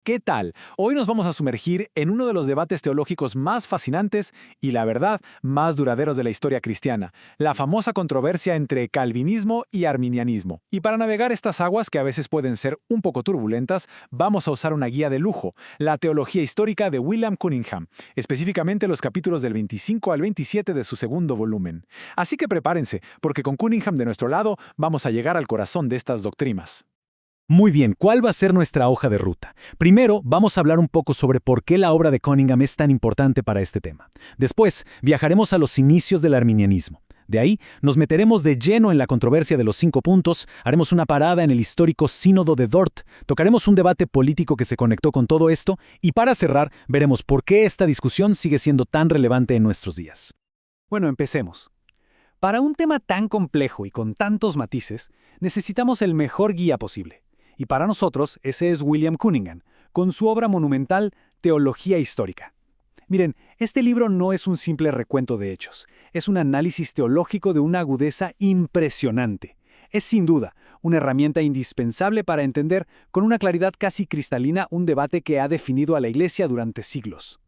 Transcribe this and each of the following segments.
¿Qué tal? Hoy nos vamos a sumergir en uno de los debates teológicos más fascinantes y, la verdad, más duraderos de la historia cristiana, la famosa controversia entre calvinismo y arminianismo. Y para navegar estas aguas, que a veces pueden ser un poco turbulentas, vamos a usar una guía de lujo, la Teología Histórica de William Cunningham, específicamente los capítulos del 25 al 27 de su segundo volumen. Así que prepárense, porque con Cunningham de nuestro lado vamos a llegar al corazón de estas doctrinas. Muy bien, ¿cuál va a ser nuestra hoja de ruta? Primero, vamos a hablar un poco sobre por qué la obra de Cunningham es tan importante para este tema. Después, viajaremos a los inicios del arminianismo. De ahí, nos meteremos de lleno en la controversia de los 5 puntos, haremos una parada en el histórico Sínodo de Dort, tocaremos un debate político que se conectó con todo esto, y para cerrar, veremos por qué esta discusión sigue siendo tan relevante en nuestros días. Bueno, empecemos. Para un tema tan complejo y con tantos matices, necesitamos el mejor guía posible. Y para nosotros, ese es William Cunningham, con su obra monumental Teología Histórica. Miren, este libro no es un simple recuento de hechos, es un análisis teológico de una agudeza impresionante. Es sin duda una herramienta indispensable para entender con una claridad casi cristalina un debate que ha definido a la Iglesia durante siglos.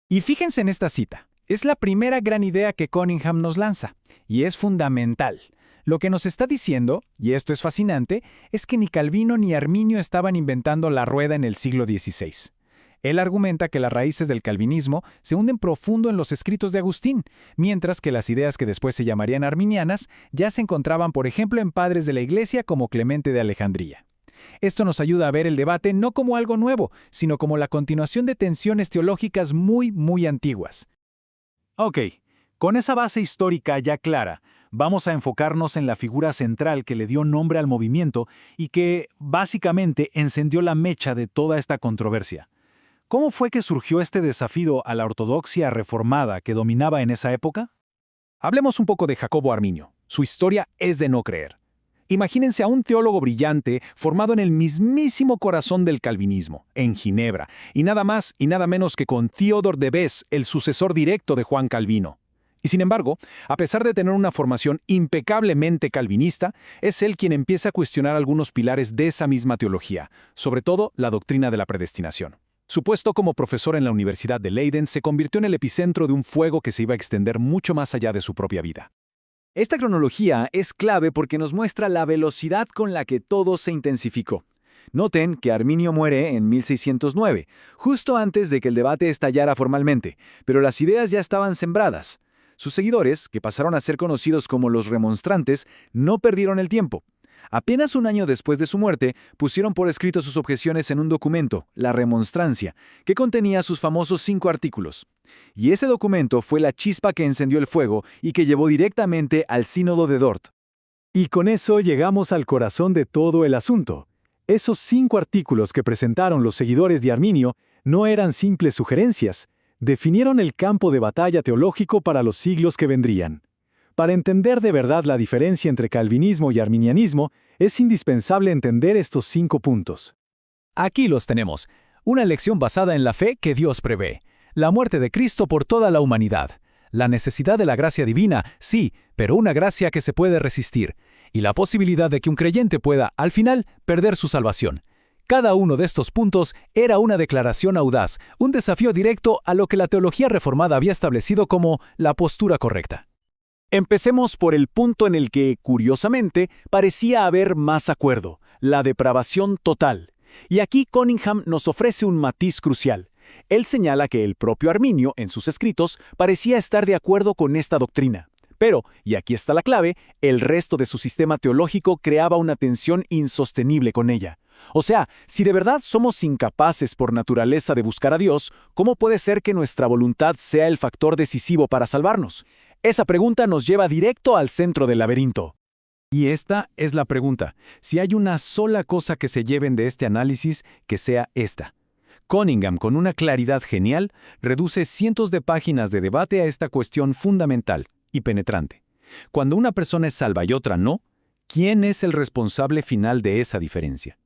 Y fíjense en esta cita, es la primera gran idea que Cunningham nos lanza, y es fundamental. Lo que nos está diciendo, y esto es fascinante, es que ni Calvino ni Arminio estaban inventando la rueda en el siglo XVI. Él argumenta que las raíces del calvinismo se hunden profundo en los escritos de Agustín, mientras que las ideas que después se llamarían arminianas ya se encontraban, por ejemplo, en padres de la Iglesia como Clemente de Alejandría. Esto nos ayuda a ver el debate no como algo nuevo, sino como la continuación de tensiones teológicas muy antiguas. Ok, con esa base histórica ya clara, vamos a enfocarnos en la figura central que le dio nombre al movimiento y que, básicamente, encendió la mecha de toda esta controversia. ¿Cómo fue que surgió este desafío a la ortodoxia reformada que dominaba en esa época? Hablemos un poco de Jacobo Arminio. Su historia es de no creer. Imagínense a un teólogo brillante formado en el mismísimo corazón del calvinismo, en Ginebra, y nada más y nada menos que con Theodor de Bez, el sucesor directo de Juan Calvino. Y sin embargo, a pesar de tener una formación impecablemente calvinista, es él quien empieza a cuestionar algunos pilares de esa misma teología, sobre todo la doctrina de la predestinación. Su puesto como profesor en la Universidad de Leiden se convirtió en el epicentro de un fuego que se iba a extender mucho más allá de su propia vida. Esta cronología es clave porque nos muestra la velocidad con la que todo se intensificó. Noten que Arminio muere en 1609, justo antes de que el debate estallara formalmente, pero las ideas ya estaban sembradas. Sus seguidores, que pasaron a ser conocidos como los remonstrantes, no perdieron el tiempo. Apenas un año después de su muerte, pusieron por escrito sus objeciones en un documento, la Remonstrancia, que contenía sus famosos 5 artículos. Y ese documento fue la chispa que encendió el fuego y que llevó directamente al Sínodo de Dort. Y con eso llegamos al corazón de todo el asunto. Esos 5 artículos que presentaron los seguidores de Arminio no eran simples sugerencias, definieron el campo de batalla teológico para los siglos que vendrían. Para entender de verdad la diferencia entre calvinismo y arminianismo, es indispensable entender estos 5 puntos. Aquí los tenemos. Una elección basada en la fe que Dios prevé. La muerte de Cristo por toda la humanidad. La necesidad de la gracia divina, sí, pero una gracia que se puede resistir. Y la posibilidad de que un creyente pueda, al final, perder su salvación. Cada uno de estos puntos era una declaración audaz, un desafío directo a lo que la teología reformada había establecido como la postura correcta. Empecemos por el punto en el que, curiosamente, parecía haber más acuerdo, la depravación total. Y aquí Cunningham nos ofrece un matiz crucial. Él señala que el propio Arminio, en sus escritos, parecía estar de acuerdo con esta doctrina. Pero, y aquí está la clave, el resto de su sistema teológico creaba una tensión insostenible con ella. O sea, si de verdad somos incapaces por naturaleza de buscar a Dios, ¿cómo puede ser que nuestra voluntad sea el factor decisivo para salvarnos? Esa pregunta nos lleva directo al centro del laberinto. Y esta es la pregunta. Si hay una sola cosa que se lleven de este análisis, que sea esta. Cunningham, con una claridad genial, reduce cientos de páginas de debate a esta cuestión fundamental y penetrante. Cuando una persona es salva y otra no, ¿quién es el responsable final de esa diferencia?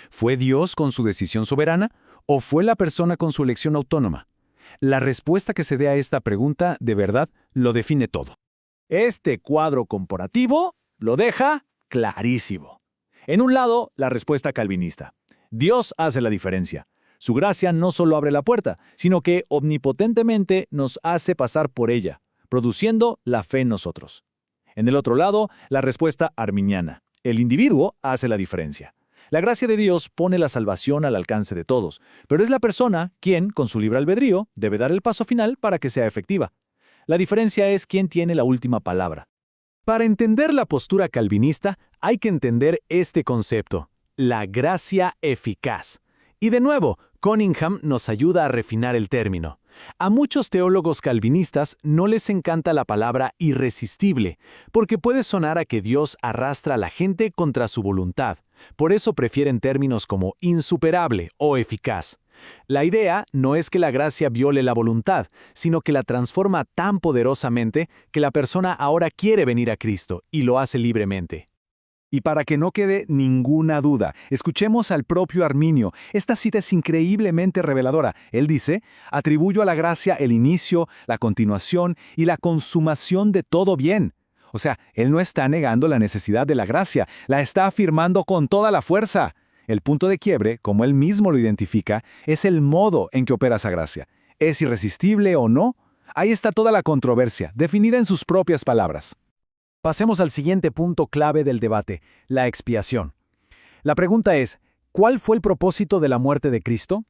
¿Fue Dios con su decisión soberana o fue la persona con su elección autónoma? La respuesta que se dé a esta pregunta, de verdad, lo define todo. Este cuadro comparativo lo deja clarísimo. En un lado, la respuesta calvinista. Dios hace la diferencia. Su gracia no solo abre la puerta, sino que omnipotentemente nos hace pasar por ella, produciendo la fe en nosotros. En el otro lado, la respuesta arminiana. El individuo hace la diferencia. La gracia de Dios pone la salvación al alcance de todos, pero es la persona quien, con su libre albedrío, debe dar el paso final para que sea efectiva. La diferencia es quién tiene la última palabra. Para entender la postura calvinista, hay que entender este concepto, la gracia eficaz. Y de nuevo, Cunningham nos ayuda a refinar el término. A muchos teólogos calvinistas no les encanta la palabra irresistible, porque puede sonar a que Dios arrastra a la gente contra su voluntad. Por eso prefieren términos como insuperable o eficaz. La idea no es que la gracia viole la voluntad, sino que la transforma tan poderosamente que la persona ahora quiere venir a Cristo y lo hace libremente. Y para que no quede ninguna duda, escuchemos al propio Arminio. Esta cita es increíblemente reveladora. Él dice, atribuyo a la gracia el inicio, la continuación y la consumación de todo bien. O sea, él no está negando la necesidad de la gracia, la está afirmando con toda la fuerza. El punto de quiebre, como él mismo lo identifica, es el modo en que opera esa gracia. ¿Es irresistible o no? Ahí está toda la controversia, definida en sus propias palabras. Pasemos al siguiente punto clave del debate, la expiación. La pregunta es, ¿cuál fue el propósito de la muerte de Cristo?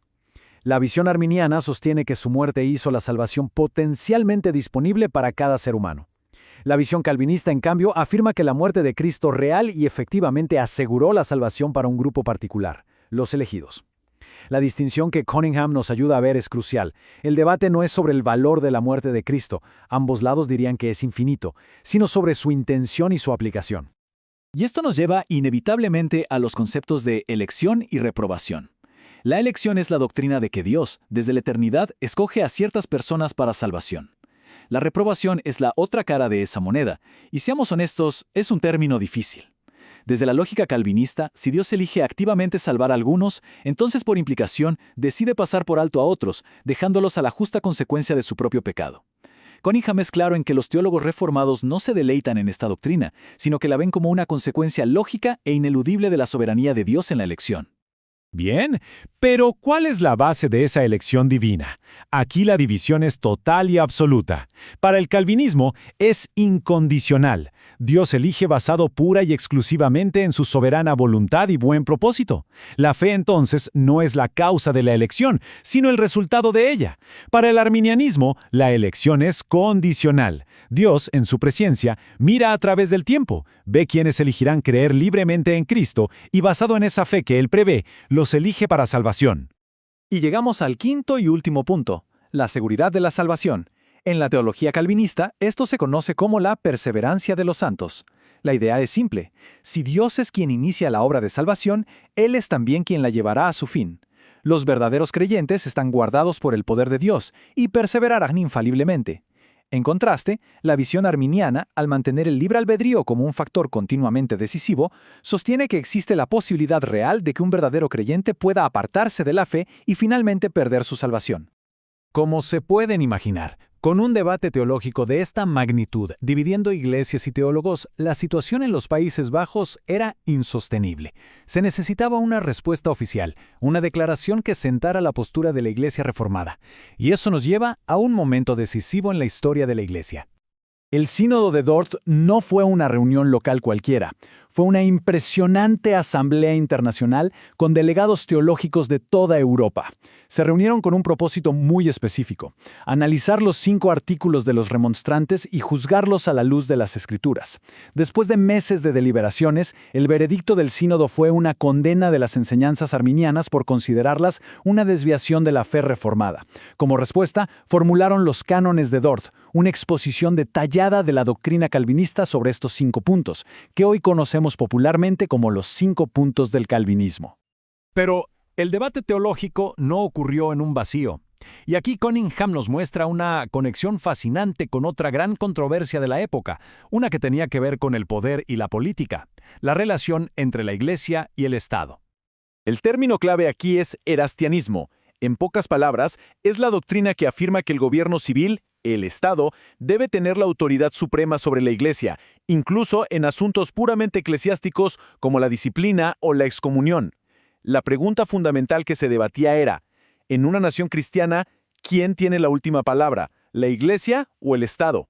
La visión arminiana sostiene que su muerte hizo la salvación potencialmente disponible para cada ser humano. La visión calvinista, en cambio, afirma que la muerte de Cristo real y efectivamente aseguró la salvación para un grupo particular, los elegidos. La distinción que Cunningham nos ayuda a ver es crucial. El debate no es sobre el valor de la muerte de Cristo, ambos lados dirían que es infinito, sino sobre su intención y su aplicación. Y esto nos lleva inevitablemente a los conceptos de elección y reprobación. La elección es la doctrina de que Dios, desde la eternidad, escoge a ciertas personas para salvación. La reprobación es la otra cara de esa moneda, y seamos honestos, es un término difícil. Desde la lógica calvinista, si Dios elige activamente salvar a algunos, entonces por implicación decide pasar por alto a otros, dejándolos a la justa consecuencia de su propio pecado. Cunningham es claro en que los teólogos reformados no se deleitan en esta doctrina, sino que la ven como una consecuencia lógica e ineludible de la soberanía de Dios en la elección. Bien, pero ¿cuál es la base de esa elección divina? Aquí la división es total y absoluta. Para el calvinismo es incondicional. Dios elige basado pura y exclusivamente en su soberana voluntad y buen propósito. La fe entonces no es la causa de la elección, sino el resultado de ella. Para el arminianismo, la elección es condicional. Dios, en su presciencia, mira a través del tiempo, ve quienes elegirán creer libremente en Cristo y basado en esa fe que Él prevé, los elige para salvación. Y llegamos al quinto y último punto, la seguridad de la salvación. En la teología calvinista, esto se conoce como la perseverancia de los santos. La idea es simple. Si Dios es quien inicia la obra de salvación, Él es también quien la llevará a su fin. Los verdaderos creyentes están guardados por el poder de Dios y perseverarán infaliblemente. En contraste, la visión arminiana, al mantener el libre albedrío como un factor continuamente decisivo, sostiene que existe la posibilidad real de que un verdadero creyente pueda apartarse de la fe y finalmente perder su salvación. Como se pueden imaginar, con un debate teológico de esta magnitud, dividiendo iglesias y teólogos, la situación en los Países Bajos era insostenible. Se necesitaba una respuesta oficial, una declaración que sentara la postura de la Iglesia reformada. Y eso nos lleva a un momento decisivo en la historia de la Iglesia. El Sínodo de Dort no fue una reunión local cualquiera, fue una impresionante asamblea internacional con delegados teológicos de toda Europa. Se reunieron con un propósito muy específico, analizar los 5 artículos de los remonstrantes y juzgarlos a la luz de las Escrituras. Después de meses de deliberaciones, el veredicto del Sínodo fue una condena de las enseñanzas arminianas por considerarlas una desviación de la fe reformada. Como respuesta, formularon los cánones de Dort, una exposición detallada de la doctrina calvinista sobre estos 5 puntos, que hoy conocemos popularmente como los 5 puntos del calvinismo. Pero el debate teológico no ocurrió en un vacío. Y aquí Cunningham nos muestra una conexión fascinante con otra gran controversia de la época, una que tenía que ver con el poder y la política, la relación entre la Iglesia y el Estado. El término clave aquí es erastianismo. En pocas palabras, es la doctrina que afirma que el gobierno civil, el Estado, debe tener la autoridad suprema sobre la Iglesia, incluso en asuntos puramente eclesiásticos como la disciplina o la excomunión. La pregunta fundamental que se debatía era, En una nación cristiana, ¿quién tiene la última palabra? ¿La Iglesia o el Estado?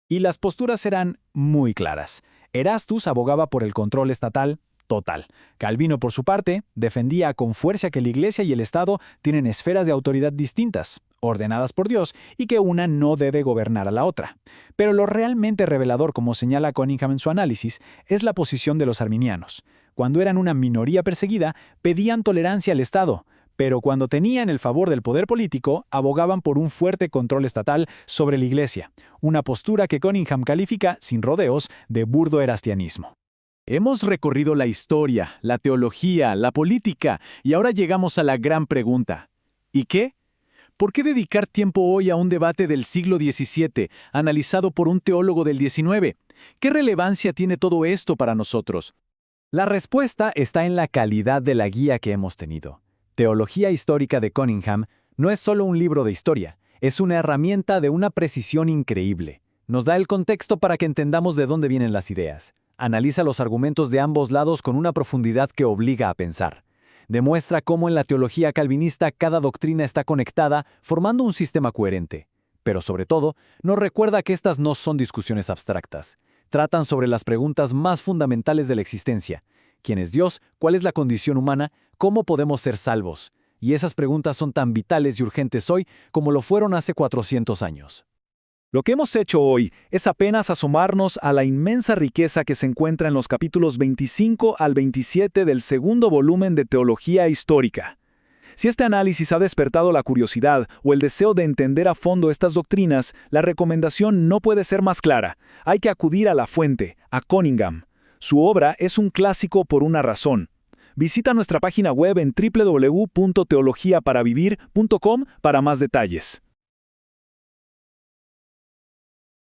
Y las posturas eran muy claras. Erastus abogaba por el control estatal total. Calvino, por su parte, defendía con fuerza que la Iglesia y el Estado tienen esferas de autoridad distintas, ordenadas por Dios, y que una no debe gobernar a la otra. Pero lo realmente revelador, como señala Cunningham en su análisis, es la posición de los arminianos. Cuando eran una minoría perseguida, pedían tolerancia al Estado, pero cuando tenían el favor del poder político, abogaban por un fuerte control estatal sobre la Iglesia, una postura que Cunningham califica, sin rodeos, de burdo erastianismo. Hemos recorrido la historia, la teología, la política, y ahora llegamos a la gran pregunta. ¿Y qué? ¿Por qué dedicar tiempo hoy a un debate del siglo XVII, analizado por un teólogo del XIX? ¿Qué relevancia tiene todo esto para nosotros? La respuesta está en la calidad de la guía que hemos tenido. Teología histórica de Cunningham no es solo un libro de historia, es una herramienta de una precisión increíble. Nos da el contexto para que entendamos de dónde vienen las ideas. Analiza los argumentos de ambos lados con una profundidad que obliga a pensar. Demuestra cómo en la teología calvinista cada doctrina está conectada, formando un sistema coherente. Pero sobre todo, nos recuerda que estas no son discusiones abstractas. Tratan sobre las preguntas más fundamentales de la existencia. ¿Quién es Dios? ¿Cuál es la condición humana? ¿Cómo podemos ser salvos? Y esas preguntas son tan vitales y urgentes hoy como lo fueron hace 400 años. Lo que hemos hecho hoy es apenas asomarnos a la inmensa riqueza que se encuentra en los capítulos 25 al 27 del segundo volumen de Teología Histórica. Si este análisis ha despertado la curiosidad o el deseo de entender a fondo estas doctrinas, la recomendación no puede ser más clara. Hay que acudir a la fuente, a Cunningham. Su obra es un clásico por una razón. Visita nuestra página web en www.teologiaparavivir.com para más detalles.